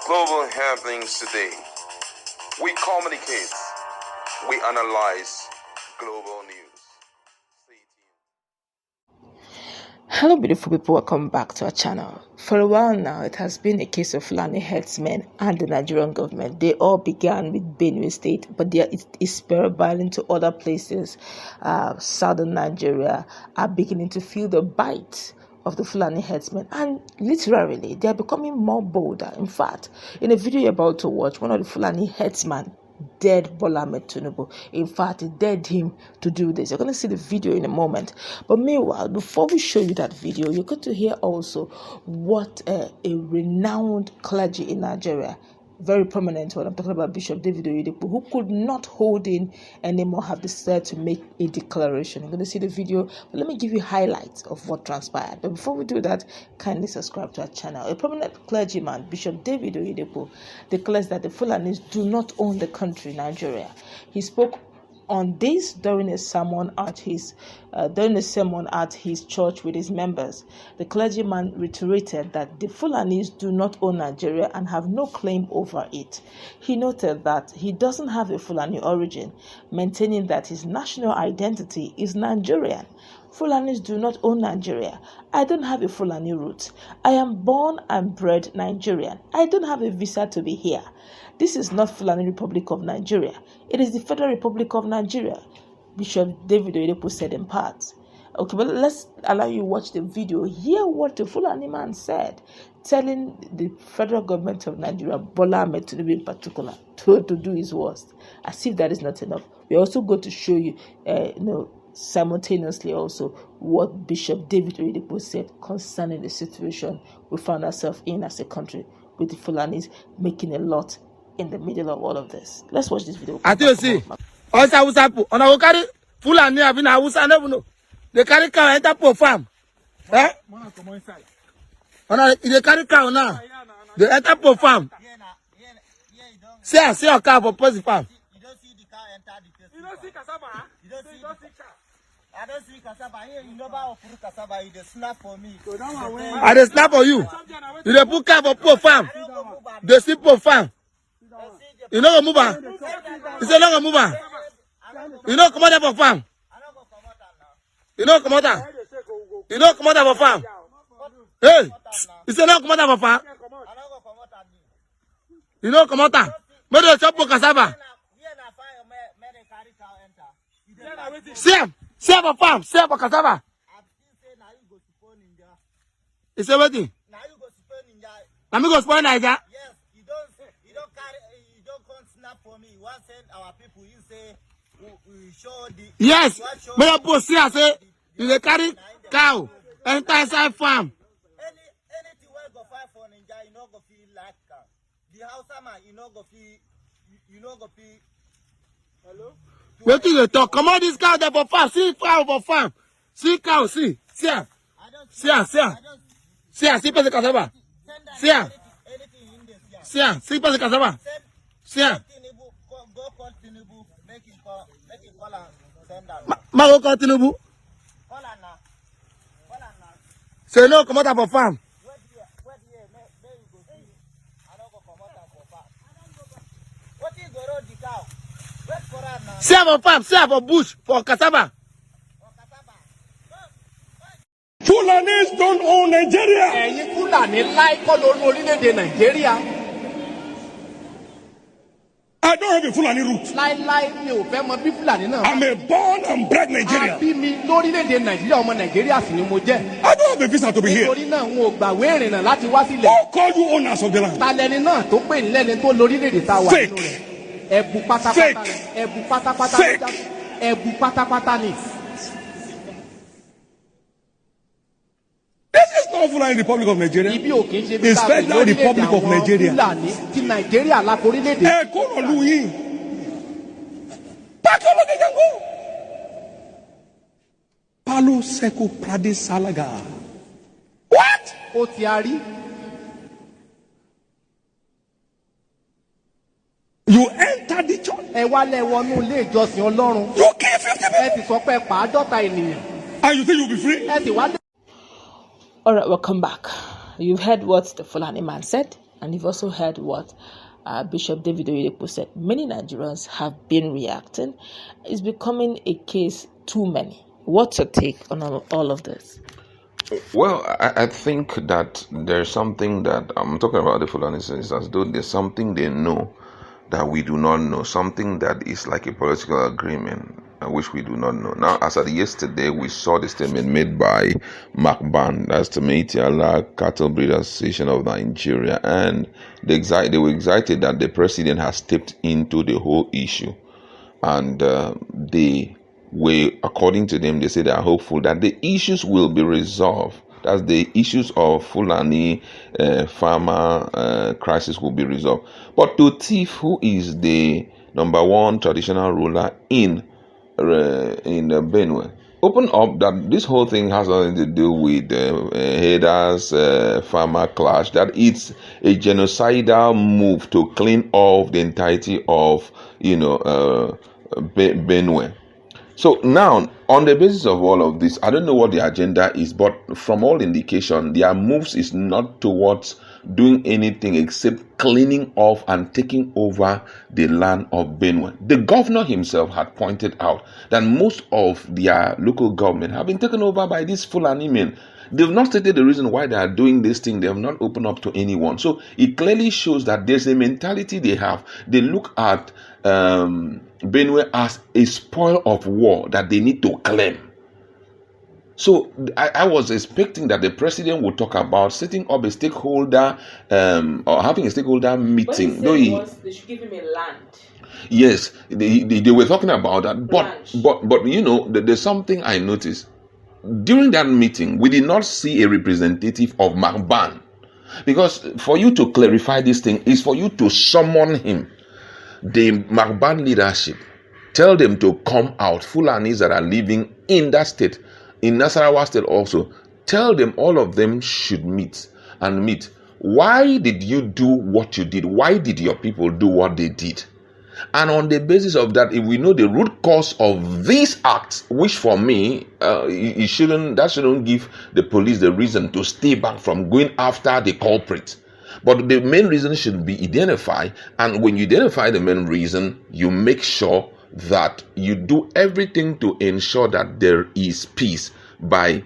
global happenings today. We communicate, we analyze global news. Stay tuned. Hello beautiful people, welcome back to our channel. For a while now, it has been a case of Fulani Herdsmen and the Nigerian government. They all began with Benue State, but it is spiraling to other places. Southern Nigeria are beginning to feel the bite of the Fulani Herdsmen, and literally they are becoming more bolder. In fact, in a video you're about to watch, one of the Fulani Herdsmen dared Bola Ahmed Tinubu. In fact, he dared him to do this. You're going to see the video in a moment. But meanwhile, before we show you that video, you're going to hear also what a renowned clergy in Nigeria, very prominent one, I'm talking about Bishop David Oyedepo, who could not hold in anymore, have decided to make a declaration. You're going to see the video, but let me give you highlights of what transpired. But before we do that, kindly subscribe to our channel. A prominent clergyman, Bishop David Oyedepo, declares that the Fulanis do not own the country, Nigeria. He spoke on this during a sermon at his church with his members. The clergyman reiterated that the Fulanis do not own Nigeria and have no claim over it. He noted that he doesn't have a Fulani origin, maintaining that his national identity is Nigerian. Fulanis do not own Nigeria. I don't have a Fulani root. I am born and bred Nigerian. I don't have a visa to be here. This is not Fulani Republic of Nigeria. It is the Federal Republic of Nigeria, Bishop David Oyedepo said in part. Okay, but let's allow you to watch the video. Hear what the Fulani man said, telling the federal government of Nigeria, Bola Ahmed Tinubu in particular, to do his worst. As if that is not enough, we're also going to show you, simultaneously also what Bishop David Oyedepo said concerning the situation we found ourselves in as a country, with the Fulanis making a lot in the middle of all of this. Let's watch this video. I tell you, see, on our carry Fulani have been Hausa never know. They carry cow enter for farm. Eh? They carry cow now. They enter for farm. See your cow for post farm. You don't see the cow enter the place. You don't see cassava. You don't see cow. I don't see cassava. Here, you know about cassava. You just snap for me. I just snap for you. You dey put cow for poor farm. They see poor farm. You know move on. You say no move on. You know come out for farm. You know come out. You know come out for farm. Hey, you say no come out for farm. You know come out. Make you chop cassava. See for farm. See for cassava. You say wetin? Na me go spoil Naija. Yes, you don't carry, you don't come snap for me. You want send our people, you say, we show the... Yes, me your post here say, you dey carry cow, enter inside farm. Anything where go fight for Ninja, you no go feel like cow. The Hausa man, you no go feel, you no go feel... Hello? Wetin you talk? Come on, this cow there for farm. See cow for farm. See cow, see. See her. See her, see her. See her, see person cassava. See her. See her, see person cassava. See her. Go call Tinubu, make him call and send her. Ma go call Tinubu. Call her now. Call her now. Say no, come out for farm. Where you go see? I don't go come out for farm. What is the road the cow? Wait for her now. See her for farm, see her for bush, for cassava. Fulanis don't own Nigeria. Ẹ̀yin Fulani láì kọ́ lórí orílẹ̀-èdè Nàìjíríà. I don't have a Fulani root. Láíláí mi ò fẹ́ mọ bí Fulani náà. I'm a born and bred Nigerian. A bí mi lórílẹ̀-èdè Nàìjíríà, ọmọ Nàìjíríà sì ni mo jẹ́. I don't have a visa to be here. Nítorí náà n ò gbàwé ìrìnnà láti wá sílẹ̀. Who call you owners of the land? Talẹ́ni náà tó pè ní lẹ́ni tó lórílẹ̀-èdè tá a wà nínú rẹ̀. Ẹ̀bù pátápátá ni. Ẹ̀bù pátápátá ni. Ẹ̀bù pátápátá ni. This is not Fulani Republic of Nigeria. It's Federal Republic of Nigeria. Fulani ti Nàìjíríà la orílẹ̀-èdè. Ẹ kó lọ lu yín. Pákó ló dé jango. Palo Seko Prade Salaga. What? Ó ti a rí. You enter the church. Ẹ wá lẹ wọnú ilé ìjọsìn Ọlọ́run. You kill 50 people. Ẹ ti sọ pé pàádọ́ta ènìyàn. And you think you'll be free? Ẹ ti wá lé. All right, welcome back. You've heard what the Fulani man said. And you've also heard what Bishop David Oyedepo said. Many Nigerians have been reacting. It's becoming a case too many. What's your take on all of this? Well, I think that there's something that I'm talking about the Fulani as though there's something they know that we do not know, something that is like a political agreement, which we do not know. Now, as of yesterday, we saw the statement made by MACBAN, that's the Meitiala Cattle Breeders Association of Nigeria, and they were excited that the president has stepped into the whole issue, and they were, according to them, they say they are hopeful that the issues will be resolved. That's the issues of Fulani farmer crisis will be resolved. But to Tiff, who is the number one traditional ruler in Benue, open up that this whole thing has nothing to do with headers, farmer clash, that it's a genocidal move to clean off the entirety of, Benue. So now, on the basis of all of this, I don't know what the agenda is, but from all indication, their moves is not towards doing anything except cleaning off and taking over the land of Benue. The governor himself had pointed out that most of their local government have been taken over by these Fulani men. They've not stated the reason why they are doing this thing. They have not opened up to anyone. So it clearly shows that there's a mentality they have. They look at Benue as a spoil of war that they need to claim. So I was expecting that the president would talk about setting up a stakeholder or having a stakeholder meeting. They should give him a land. Yes, they were talking about that. But there's something I noticed. During that meeting, we did not see a representative of MACBAN. Because for you to clarify this thing is for you to summon him. The MACBAN leadership, tell them to come out. Fulanis that are living in that state, in Nasarawa state also, tell them all of them should meet. Why did you do what you did? Why did your people do what they did? And on the basis of that, if we know the root cause of these acts, which for me, that shouldn't give the police the reason to stay back from going after the culprit. But the main reason should be identified. And when you identify the main reason, you make sure that you do everything to ensure that there is peace by,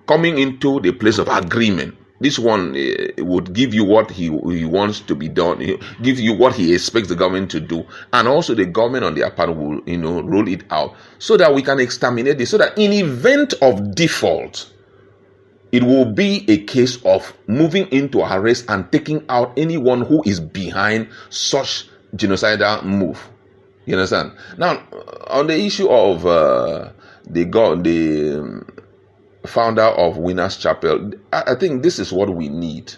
coming into the place of agreement. This one would give you what he wants to be done, give you what he expects the government to do, and also the government on their part will, roll it out so that we can exterminate this. So that in event of default, it will be a case of moving into arrest and taking out anyone who is behind such genocidal move. You understand? Now, on the issue of the founder of Winners Chapel, I think this is what we need.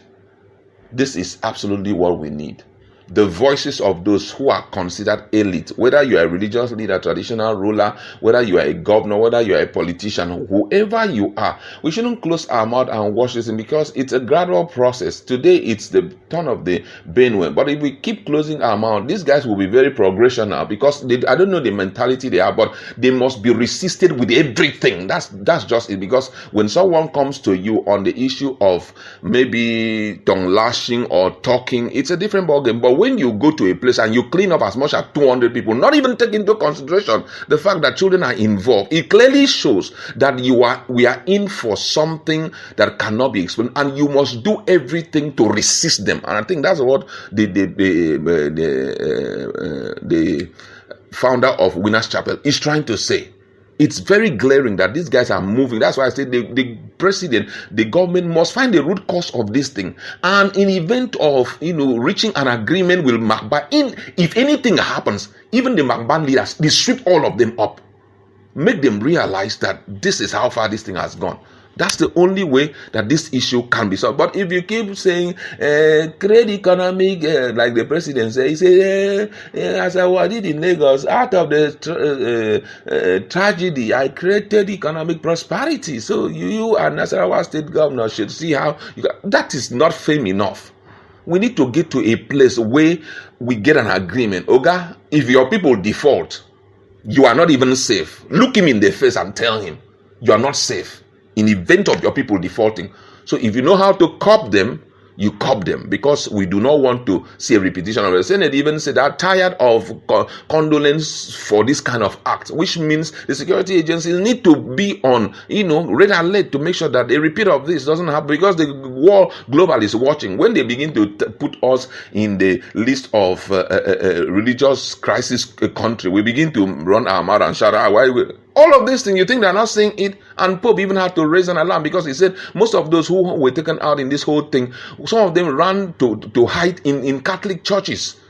This is absolutely what we need. The voices of those who are considered elite, whether you are a religious leader, traditional ruler, whether you are a governor, whether you are a politician, whoever you are, we shouldn't close our mouth and watch this because it's a gradual process. Today, it's the turn of the Benue. But if we keep closing our mouth, these guys will be very progressional because I don't know the mentality they are, but they must be resisted with everything. That's just it. Because when someone comes to you on the issue of maybe tongue lashing or talking, it's a different ballgame. But when you go to a place and you clean up as much as 200 people, not even take into consideration the fact that children are involved, it clearly shows that we are in for something that cannot be explained, and you must do everything to resist them. And I think that's what the founder of Winners Chapel is trying to say. It's very glaring that these guys are moving. That's why I say the president, the government must find the root cause of this thing. And in event of, reaching an agreement with MACBAN, if anything happens, even the MACBAN leaders, they sweep all of them up. Make them realize that this is how far this thing has gone. That's the only way that this issue can be solved. But if you keep saying, create economic, like the president said, he said, as I did in Lagos, out of the tragedy, I created economic prosperity. So you and Nasarawa state governor should see how, that is not fame enough. We need to get to a place where we get an agreement. Oga, if your people default, you are not even safe. Look him in the face and tell him, you are not safe in event of your people defaulting. So if you know how to curb them, you curb them, because we do not want to see a repetition of it. The Senate even said they're tired of condolence for this kind of act, which means the security agencies need to be on, red alert to make sure that a repeat of this doesn't happen, because the world global is watching. When they begin to put us in the list of religious crisis country, we begin to run our mouth and shout, all of these things, you think they're not saying it? And Pope even had to raise an alarm, because he said most of those who were taken out in this whole thing, some of them ran to hide in Catholic churches.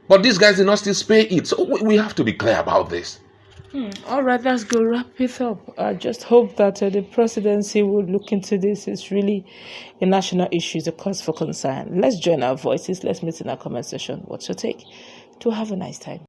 But these guys did not still spare it. So we have to be clear about this. All right, let's go wrap it up. I just hope that the presidency will look into this. It's really a national issue, it's a cause for concern. Let's join our voices. Let's meet in our comment section. What's your take? To have a nice time.